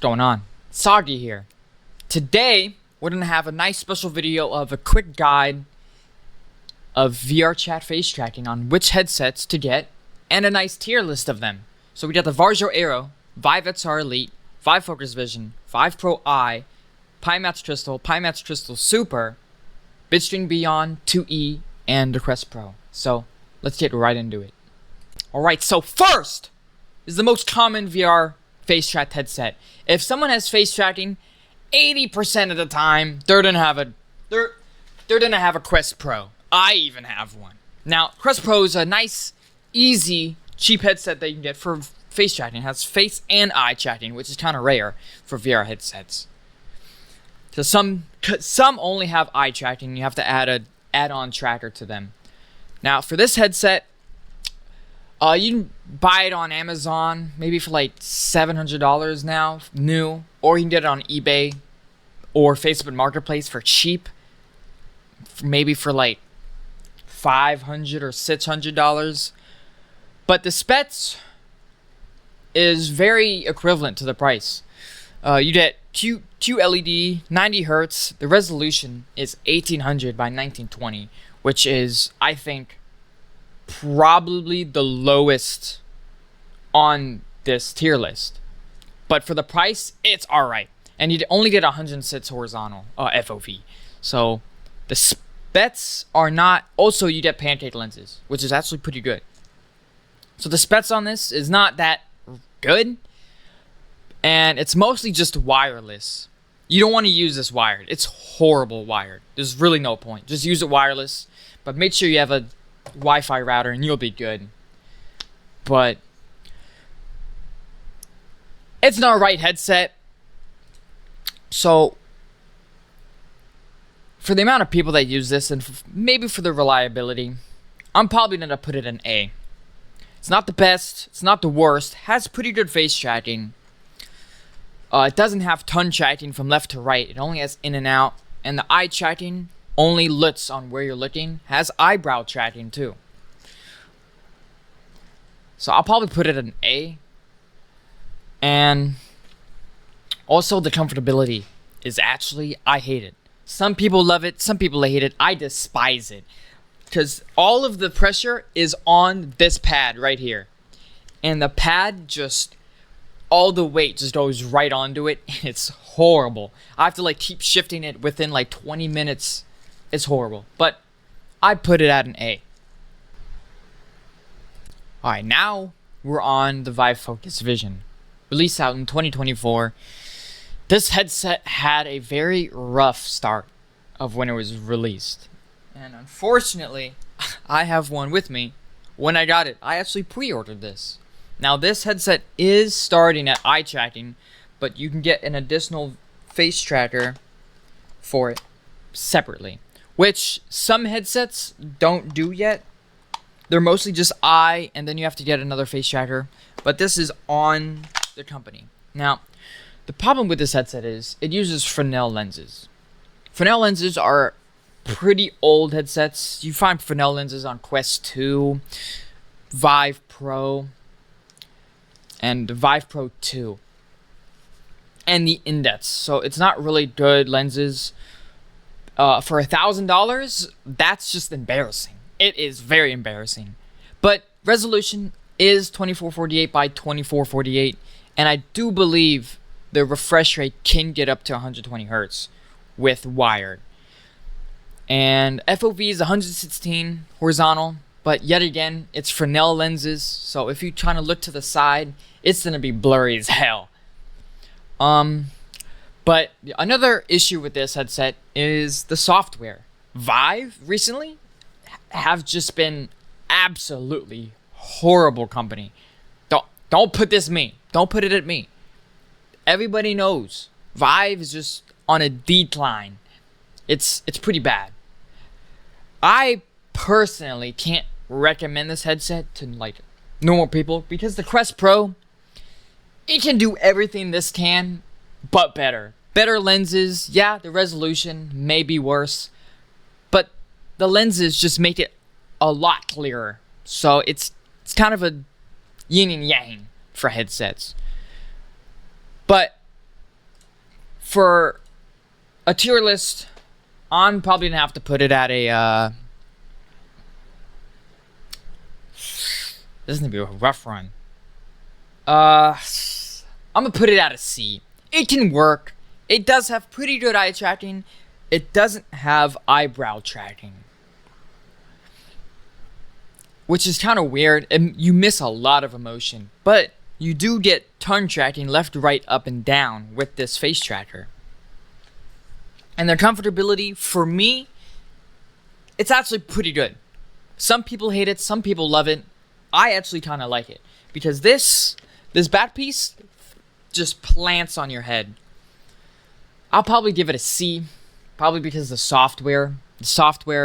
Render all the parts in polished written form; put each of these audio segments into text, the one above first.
going on? Soggy here. Today, we're going to have a nice special video of a quick guide of VR chat face tracking on which headsets to get, and a nice tier list of them. So we got the Wondershare Aero, Vive XR Elite, Vive Focus Vision, Vive Pro I, Pimax Crystal, Pimax Crystal Super, Bitstream Beyond 2E, and the Quest Pro. So let's get right into it. Alright, so first is the most common VR face tracked headset. If someone has face tracking, 80% of the time they're gonna have a Quest Pro. I even have one. Now, Quest Pro is a nice, easy, cheap headset that you can get for face tracking. It has face and eye tracking, which is kind of rare for VR headsets. So some only have eye tracking. You have to add an add-on tracker to them. Now, for this headset, you can buy it on Amazon, maybe for like $700 now, new, or you can get it on eBay or Facebook Marketplace for cheap, maybe for like $500 or $600. But the specs is very equivalent to the price. You get QLED, 90 Hertz. The resolution is 1800 by 1920, which is, I think, probably the lowest on this tier list. But for the price, it's alright. And you only get 106 horizontal FOV. So the specs are not. Also, you get pancake lenses, which is actually pretty good. So the specs on this is not that good. And it's mostly just wireless. You don't want to use this wired. It's horrible wired. There's really no point. Just use it wireless. But make sure you have a Wi-Fi router and you'll be good. But it's not a right headset. So for the amount of people that use this, and maybe for the reliability, I'm probably going to put it in A. It's not the best. It's not the worst. Has pretty good face tracking. It doesn't have ton tracking from left to right. It only has in and out. And the eye tracking only looks on where you're looking. Has eyebrow tracking too. So I'll probably put it in A. And also the comfortability is actually, I hate it. Some people love it. Some people hate it. I despise it. Because all of the pressure is on this pad right here. And the pad just, all the weight just goes right onto it. It's horrible. I have to like keep shifting it within like 20 minutes. It's horrible. But I put it at an A. Alright, now we're on the Vive Focus Vision. Released out in 2024. This headset had a very rough start of when it was released. And unfortunately, I have one with me. When I got it, I actually pre-ordered this. Now this headset is starting at eye tracking, but you can get an additional face tracker for it separately, which some headsets don't do yet. They're mostly just eye, and then you have to get another face tracker, but this is on the company. Now, the problem with this headset is it uses Fresnel lenses. Fresnel lenses are pretty old headsets. You find Fresnel lenses on Quest 2, Vive Pro, and Vive Pro 2, and the Index. So it's not really good lenses. For $1,000, that's just embarrassing. It is very embarrassing. But resolution is 2448 by 2448, and I do believe the refresh rate can get up to 120 Hertz with wired. And FOV is 116 horizontal, but yet again, it's Fresnel lenses, so if you're trying to look to the side, it's going to be blurry as hell. But another issue with this headset is the software. Vive recently have just been absolutely horrible company. Don't put this me. Don't put it at me. Everybody knows Vive is just on a decline. It's pretty bad. I personally can't recommend this headset to like normal people because the Quest Pro, it can do everything this can, but better. Better lenses. Yeah, the resolution may be worse, but the lenses just make it a lot clearer. So it's kind of a yin and yang for headsets. But For a tier list, I'm probably gonna have to put it at a this is gonna be a rough run. I'm gonna put it at a C. It can work. It does have pretty good eye tracking. It doesn't have eyebrow tracking, which is kind of weird, and you miss a lot of emotion. But you do get tongue tracking left, right, up, and down with this face tracker. And their comfortability, for me, it's actually pretty good. Some people hate it, some people love it. I actually kind of like it, because this back piece just plants on your head. I'll probably give it a C, probably because the software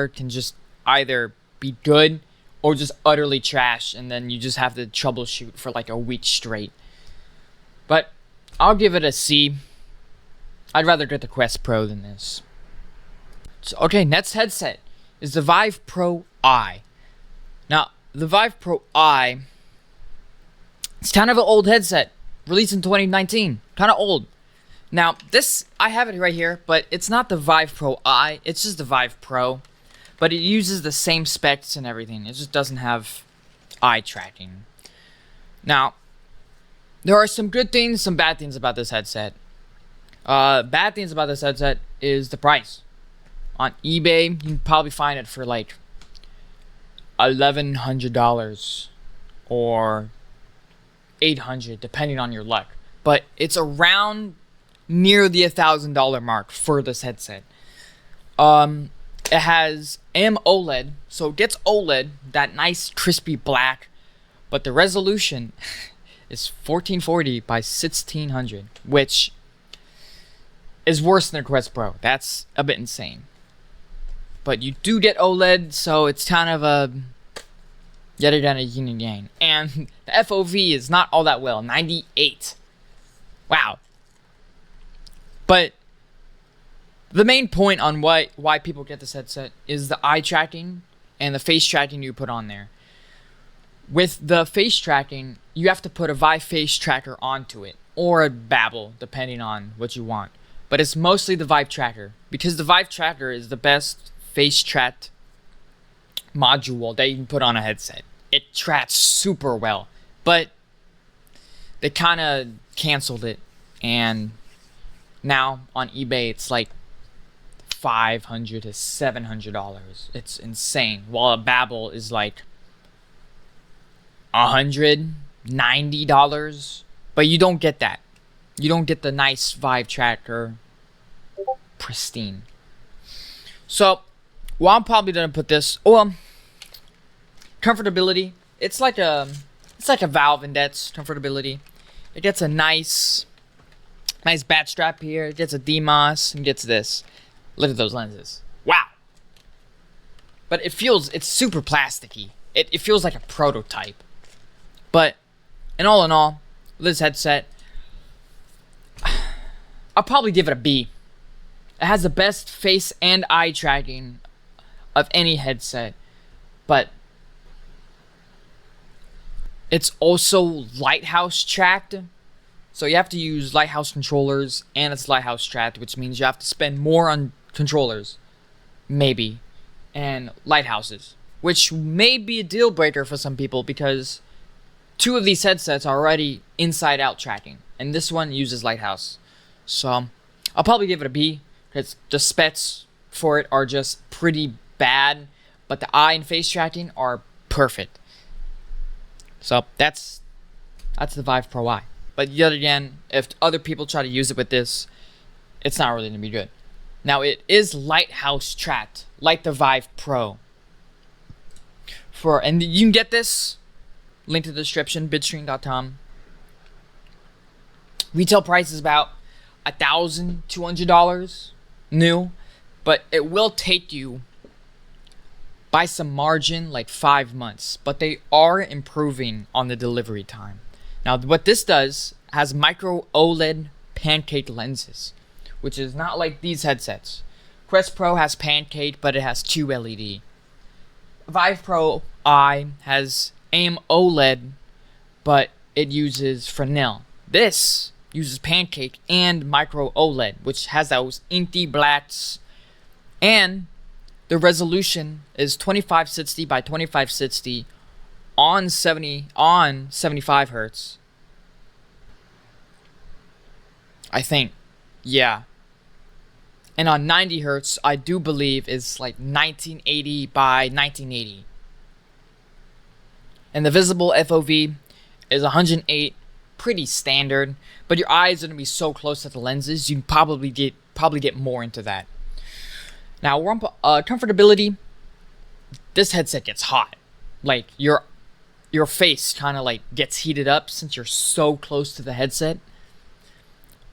can just either be good or just utterly trash, and then you just have to troubleshoot for like a week straight. But I'll give it a C. I'd rather get the Quest Pro than this. So, okay, next headset is the Vive Pro I. Now, the Vive Pro I, it's kind of an old headset, released in 2019, kind of old. Now, this, I have it right here, but it's not the Vive Pro I, it's just the Vive Pro. But it uses the same specs and everything, it just doesn't have eye tracking. Now, there are some good things, some bad things about this headset. Bad things about this headset is the price. On eBay, you can probably find it for like $1,100 or $800, depending on your luck. But it's around near the $1,000 mark for this headset. It has AMOLED, so it gets OLED, that nice crispy black, but the resolution is 1440 by 1600, which is worse than the Quest Pro. That's a bit insane. But you do get OLED, so it's kind of a yet again a yin and yang. And the FOV is not all that well, 98. Wow. But the main point on why people get this headset is the eye tracking and the face tracking you put on there. With the face tracking, you have to put a Vive face tracker onto it, or a Babble, depending on what you want. But it's mostly the Vive tracker, because the Vive tracker is the best face tracked module that you can put on a headset. It tracks super well, but they kind of canceled it, and now on eBay it's like $500 to $700. It's insane. While a Babble is like $190, but you don't get that. You don't get the nice Vive tracker, pristine. So, well, I'm probably gonna put this. Comfortability. It's like a Valve Index comfortability. It gets a nice bat strap here. It gets a DMOS and gets this. Look at those lenses. Wow. But it's super plasticky. It feels like a prototype. But in all, this headset, I'll probably give it a B. It has the best face and eye tracking of any headset, but it's also Lighthouse tracked. So you have to use Lighthouse controllers, and it's Lighthouse tracked, which means you have to spend more on controllers, maybe, and lighthouses, which may be a deal breaker for some people because 2 of these headsets are already inside out tracking, and this one uses Lighthouse. So I'll probably give it a B, because the specs for it are just pretty bad, but the eye and face tracking are perfect. So that's the Vive Pro I. But yet again, if other people try to use it with this, it's not really going to be good. Now, it is Lighthouse tracked, like the Vive Pro. And you can get this, link to the description, bitstream.com. Retail price is about $1,200 new, but it will take you by some margin like 5 months, but they are improving on the delivery time. Now, what this does has micro OLED pancake lenses, which is not like these headsets. Quest Pro has pancake, but it has 2 LED. Vive Pro I has AMOLED, but it uses Fresnel. This uses pancake and micro OLED, which has those inky blacks, and the resolution is 2560 by 2560 on 75 hertz. I think, yeah. And on 90 hertz, I do believe is like 1980 by 1980. And the visible FOV is 108, pretty standard. But your eyes are gonna be so close to the lenses, you can probably get more into that. Now, comfortability. This headset gets hot. Like your face kind of like gets heated up since you're so close to the headset.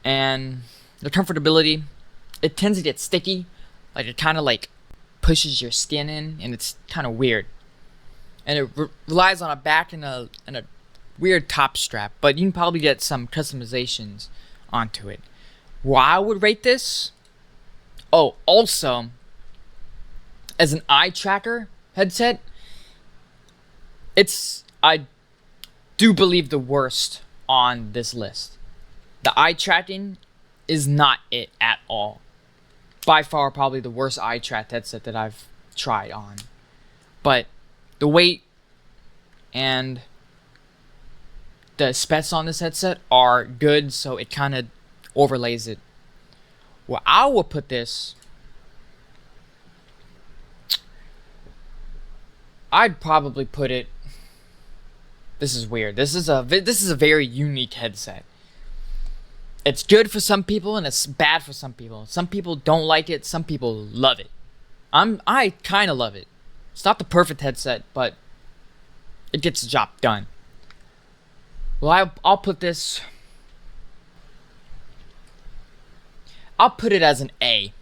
And the comfortability, it tends to get sticky. Like it kind of like pushes your skin in, and it's kind of weird. And it relies on a back and a weird top strap, but you can probably get some customizations onto it. Why I would rate this? Oh, also, as an eye tracker headset, I do believe the worst on this list. The eye tracking is not it at all. By far, probably the worst eye tracked headset that I've tried on. But the weight and the specs on this headset are good, so it kind of overlays it. Well, I will put this, I'd probably put it, this is weird. This is a very unique headset. It's good for some people and it's bad for some people. Some people don't like it, some people love it. I kind of love it. It's not the perfect headset, but it gets the job done. Well, I'll put this, I'll put it as an A.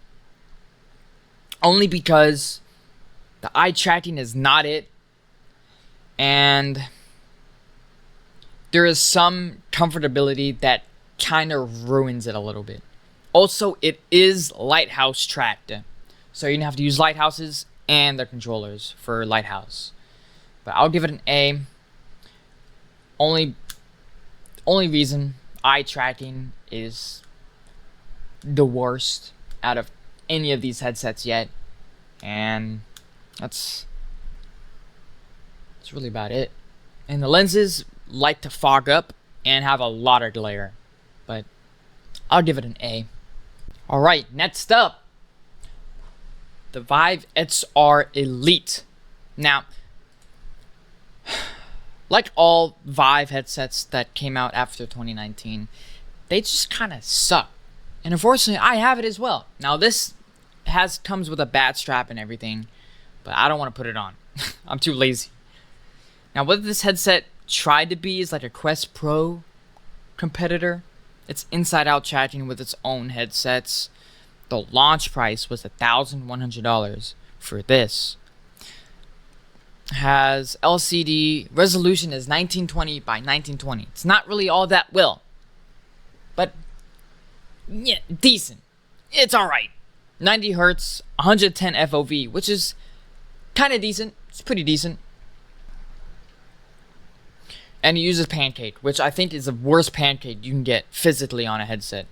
Only because the eye tracking is not it, and there is some comfortability that kind of ruins it a little bit. Also, it is lighthouse tracked, so you're gonna have to use lighthouses and their controllers for lighthouse. But I'll give it an A. Only reason eye tracking is the worst out of any of these headsets yet, and that's really about it. And the lenses like to fog up and have a lot of glare, but I'll give it an A. Alright, next up, the Vive XR Elite. Now, like all Vive headsets that came out after 2019, they just kind of suck. And unfortunately, I have it as well. Now, this comes with a bad strap and everything, but I don't want to put it on. I'm too lazy. Now, what this headset tried to be is like a Quest Pro competitor. It's inside-out tracking with its own headsets. The launch price was $1,100 for this. Has LCD, resolution is 1920 by 1920. It's not really all that well, but yeah, decent. It's alright. 90 hertz, 110 FOV, which is kind of decent. It's pretty decent. And it uses pancake, which I think is the worst pancake you can get physically on a headset.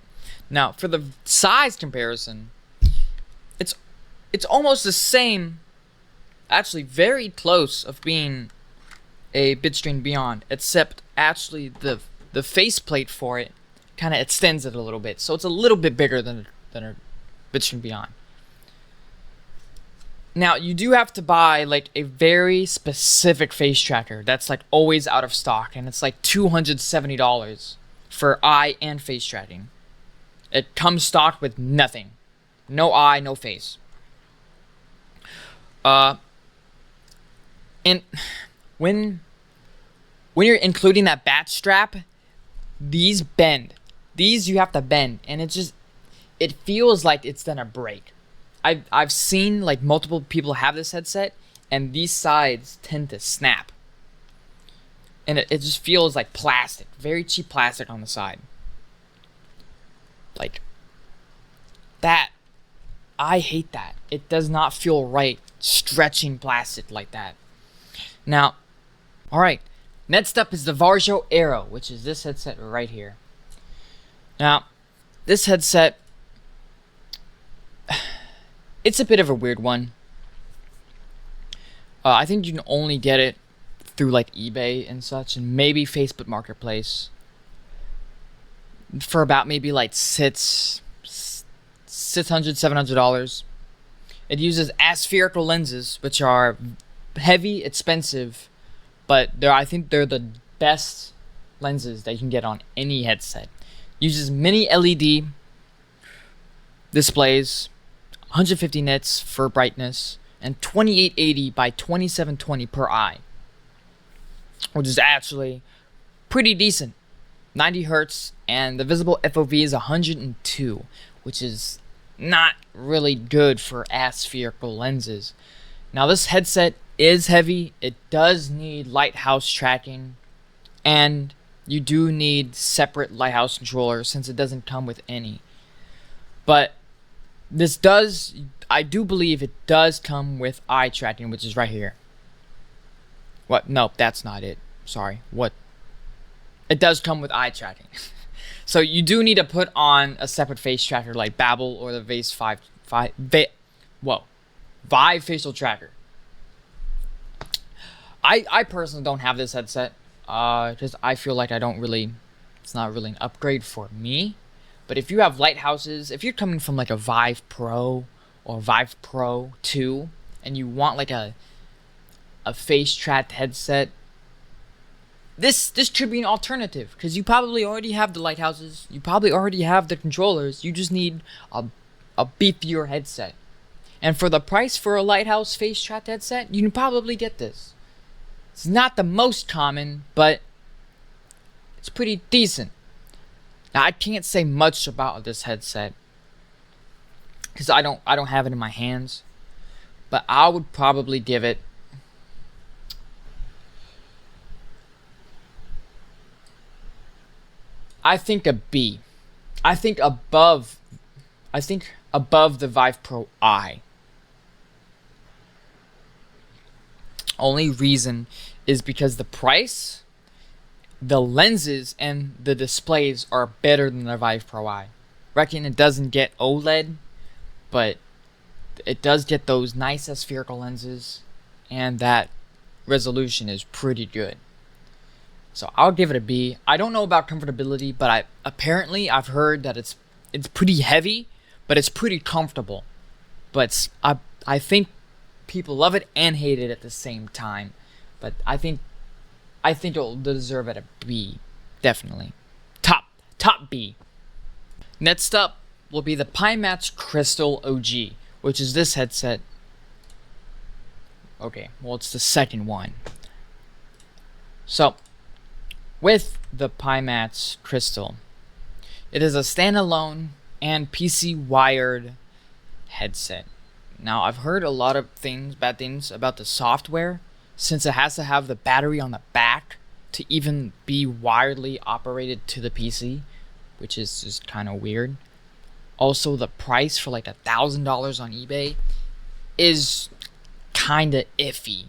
Now, for the size comparison, it's almost the same, actually very close of being a Bitstream Beyond, except actually the faceplate for it kind of extends it a little bit, so it's a little bit bigger than a Bitstream Beyond. Now, you do have to buy like a very specific face tracker that's like always out of stock, and it's like $270 for eye and face tracking. It comes stocked with nothing. No eye, no face. And when you're including that bat strap, these bend. These you have to bend, and it feels like it's gonna break. I've seen like multiple people have this headset, and these sides tend to snap. And it just feels like plastic, very cheap plastic on the side. Like that, I hate that. It does not feel right stretching plastic like that. Now, alright, next up is the Varsho Aero, which is this headset right here. Now, this headset, it's a bit of a weird one. I think you can only get it through like eBay and such, and maybe Facebook Marketplace, for about maybe like $600-$700. It uses aspherical lenses, which are heavy, expensive, but I think they're the best lenses that you can get on any headset. Uses mini LED displays, 150 nits for brightness, and 2880 by 2720 per eye, which is actually pretty decent. 90 hertz, and the visible FOV is 102, which is not really good for aspherical lenses. Now, this headset is heavy. It does need lighthouse tracking, and you do need separate lighthouse controllers since it doesn't come with any. But this does, I do believe it does come with eye tracking, which is right here. What? Nope, that's not it. Sorry. What? It does come with eye tracking. So you do need to put on a separate face tracker like Babbel or the Vive facial tracker. I personally don't have this headset because I feel like it's not really an upgrade for me. But if you have lighthouses, if you're coming from like a Vive Pro or Vive Pro 2 and you want like a face tracked headset, this could be an alternative, because you probably already have the lighthouses, you probably already have the controllers, you just need a beefier headset. And for the price for a lighthouse face tracked headset, you can probably get this. It's not the most common, but it's pretty decent. Now, I can't say much about this headset because I don't have it in my hands, but I would probably give it I think a B. I think above the Vive Pro I. Only reason is because the price, the lenses, and the displays are better than the Vive Pro I. Reckon it doesn't get OLED, but it does get those nice spherical lenses, and that resolution is pretty good. So I'll give it a B. I don't know about comfortability, but apparently I've heard that it's pretty heavy, but it's pretty comfortable. But I think people love it and hate it at the same time. But I think it'll deserve it a B, definitely. Top B. Next up will be the Pimax Crystal OG, which is this headset. Okay, well, it's the second one. So, with the Pimax Crystal, it is a standalone and PC wired headset. Now, I've heard a lot of bad things about the software, since it has to have the battery on the back to even be wirely operated to the PC, which is just kind of weird. Also, the price for like $1,000 on eBay is kind of iffy.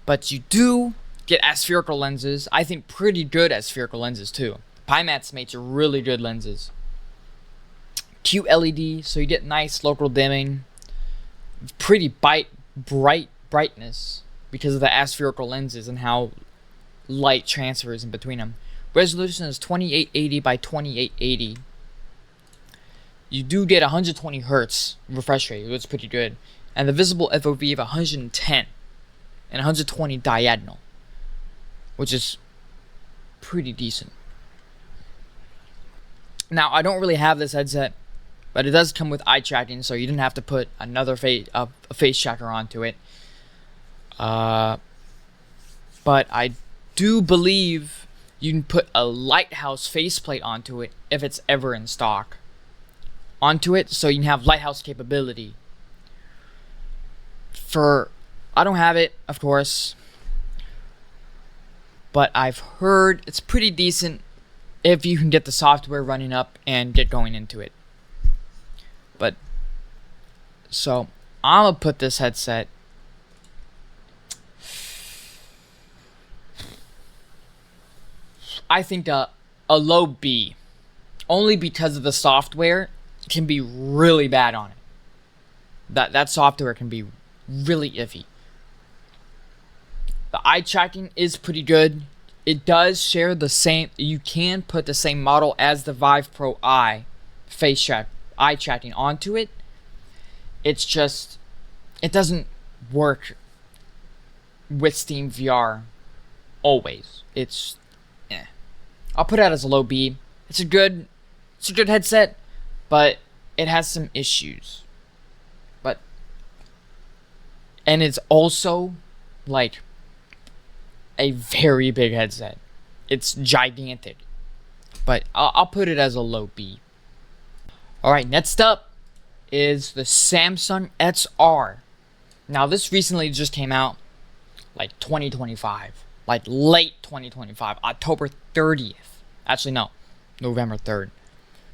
But you do get aspherical lenses. I think pretty good aspherical lenses too. Pimax makes really good lenses. QLED, so you get nice local dimming. Pretty bright brightness because of the aspherical lenses and how light transfers in between them. Resolution is 2880 by 2880. You do get 120 hertz refresh rate, which is pretty good. And the visible FOV of 110 and 120 diagonal, which is pretty decent. Now, I don't really have this headset, but it does come with eye tracking, so you didn't have to put another a face tracker onto it. But I do believe you can put a lighthouse faceplate onto it if it's ever in stock. Onto it, so you can have lighthouse capability. I don't have it, of course, but I've heard it's pretty decent if you can get the software running up and get going into it. But so I'm gonna put this headset I think a low B. only because of the software can be really bad on it. That software can be really iffy. The eye tracking is pretty good. It does share the same, you can put the same model as the Vive Pro eye eye tracking onto it. It's just, it doesn't work with Steam VR always. It's I'll put it as a low B. It's a good headset, but it has some issues. And it's also like a very big headset. It's gigantic. But I'll put it as a low B. Alright, next up is the Samsung SR. Now this recently just came out, like 2025. Like late 2025, October 30th. Actually no, November 3rd.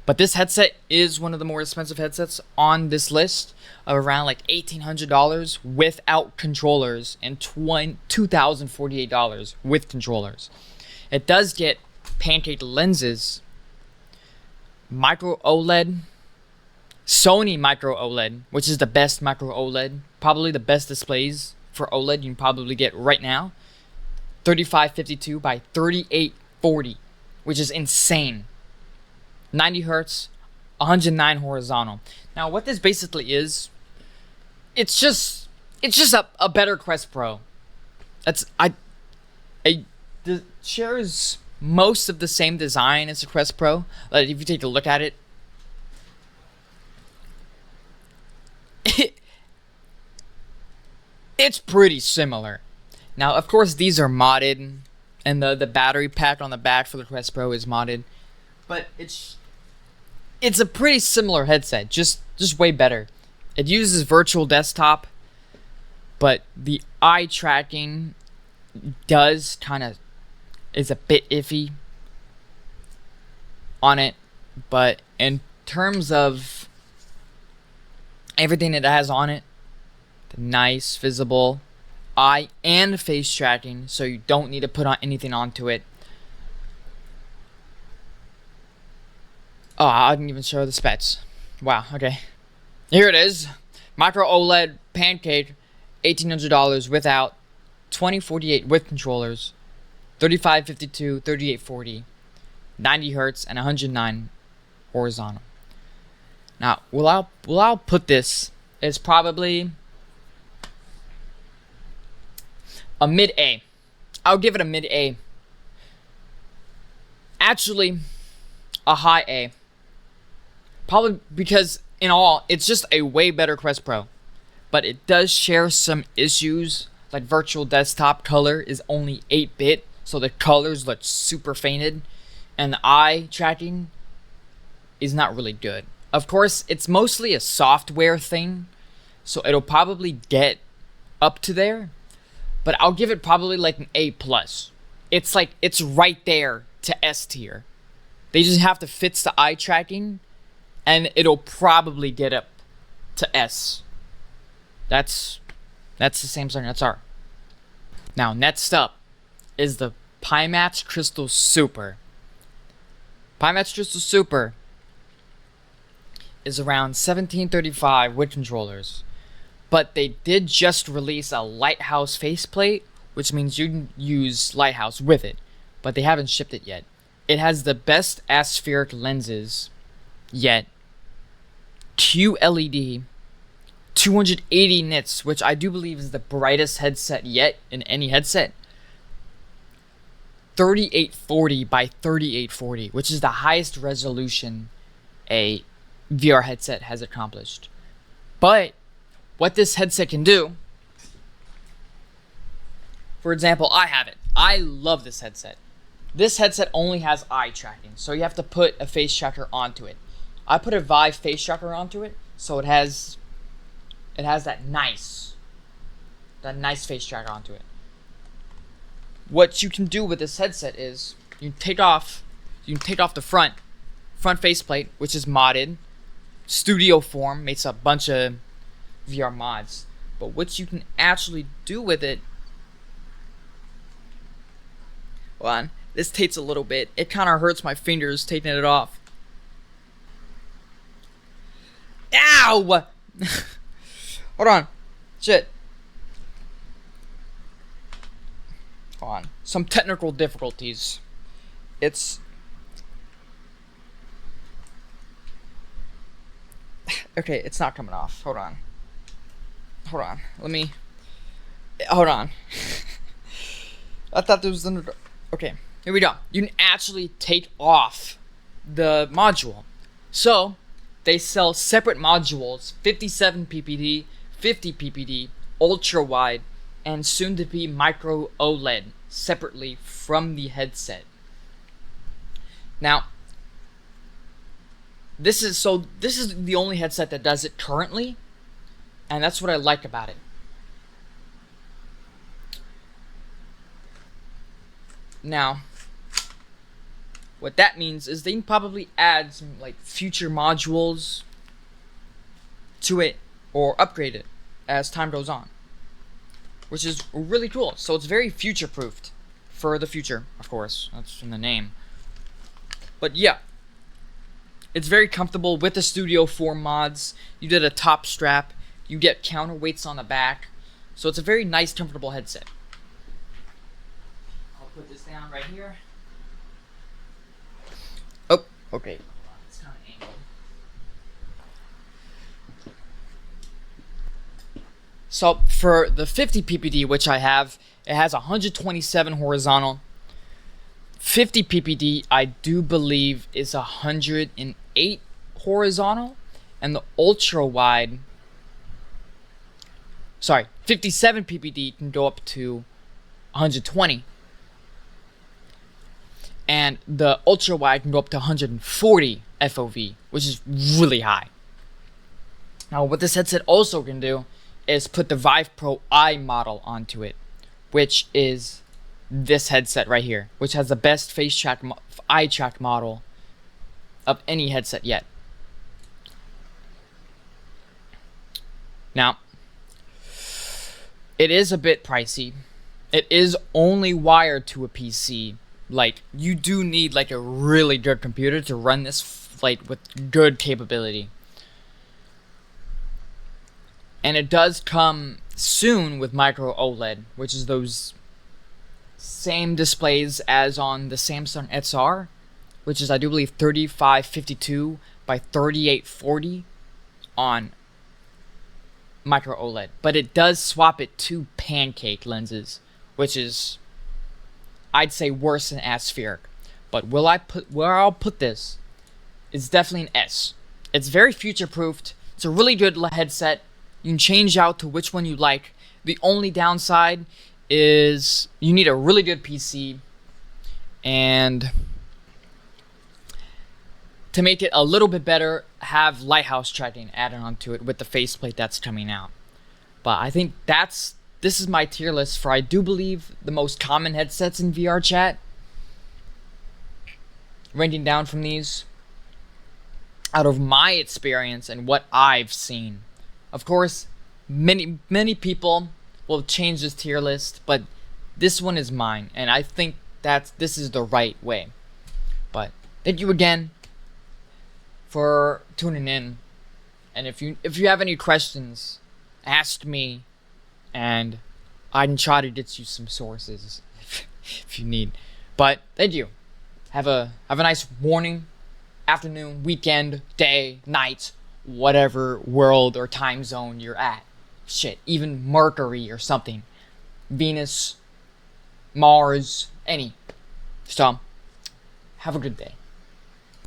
But this headset is one of the more expensive headsets on this list, of around like $1,800 without controllers and $2,048 with controllers. It does get pancake lenses, micro OLED, Sony micro OLED, which is the best micro OLED, probably the best displays for OLED you can probably get right now. 3552 by 3840, which is insane. 90 hertz, 109 horizontal. Now what this basically is, it's just a better Quest Pro. It shares most of the same design as the Quest Pro. Like if you take a look at it, it's pretty similar. Now of course these are modded, and the battery pack on the back for the Quest Pro is modded, but it's a pretty similar headset, just way better. It uses virtual desktop, but the eye tracking is a bit iffy on it. But in terms of everything that it has on it, the nice visible eye and face tracking, so you don't need to put on anything onto it. Oh, I didn't even show the specs. Wow, okay. Here it is. Micro OLED pancake, $1,800 without, 2048 with controllers, 3552, 3840, 90 hertz, and 109 horizontal. Now, will I put this as probably a mid-A. I'll give it a mid-A. Actually, a high A. Probably because, in all, it's just a way better Quest Pro. But it does share some issues, like virtual desktop color is only 8-bit, so the colors look super fainted, and the eye tracking is not really good. Of course, it's mostly a software thing, so it'll probably get up to there, but I'll give it probably like an A+. It's right there to S tier. They just have to fix the eye tracking, and it'll probably get up to S. That's the Samsung SR. Now, next up is the Pimax Crystal Super. Pimax Crystal Super is around $1,735 with controllers, but they did just release a Lighthouse faceplate, which means you can use Lighthouse with it, but they haven't shipped it yet. It has the best aspheric lenses yet, QLED, 280 nits, which I do believe is the brightest headset yet in any headset. 3840 by 3840, which is the highest resolution a VR headset has accomplished. But what this headset can do, for example, I have it. I love this headset. This headset only has eye tracking, so you have to put a face tracker onto it. I put a Vive face tracker onto it, so it has that nice face tracker onto it. What you can do with this headset is you can take off the front faceplate, which is modded. Studio Form makes a bunch of VR mods, but what you can actually do with it, hold on, this takes a little bit. It kind of hurts my fingers taking it off. Ow! Hold on. Shit. Hold on. Some technical difficulties. It's... Okay, it's not coming off. Hold on. Hold on. Let me... Hold on. I thought there was another... Okay, here we go. You can actually take off the module. So, they sell separate modules, 57 ppd, 50 ppd, ultra wide, and soon to be micro OLED separately from the headset. Now, this is the only headset that does it currently, and that's what I like about it. Now, what that means is they can probably add some like future modules to it or upgrade it as time goes on, which is really cool. So it's very future-proofed for the future, of course. That's in the name. But yeah, it's very comfortable with the Studio 4 mods. You did a top strap. You get counterweights on the back. So it's a very nice, comfortable headset. I'll put this down right here. Oh, okay. It's kind of angled. So for the 50 ppd, which I have, it has 127 horizontal. 50 ppd, I do believe, is 108 horizontal, and the ultra wide, sorry, 57 ppd can go up to 120, and the ultra wide can go up to 140 FOV, which is really high. Now, what this headset also can do is put the Vive Pro I model onto it, which is this headset right here, which has the best face track eye track model of any headset yet. Now, it is a bit pricey. It is only wired to a PC. Like, you do need like a really good computer to run this like with good capability. And it does come soon with micro OLED, which is those same displays as on the Samsung XR, which is, I do believe, 3552 by 3840 on micro OLED. But it does swap it to pancake lenses, which is, I'd say, worse than aspheric. But where I'll put this is definitely an S. It's very future-proofed. It's a really good headset. You can change out to which one you like. The only downside is you need a really good PC, and to make it a little bit better, have lighthouse tracking added onto it with the faceplate that's coming out. But I think this is my tier list for, I do believe, the most common headsets in VR chat. Ranking down from these, out of my experience and what I've seen. Of course, many people will change this tier list, but this one is mine, and I think this is the right way. But thank you again for tuning in, and if you have any questions, ask me, and I can try to get you some sources if you need. But thank you. Have a nice morning, afternoon, weekend, day, night, whatever world or time zone you're at. Shit, even Mercury or something. Venus, Mars, any. So, have a good day.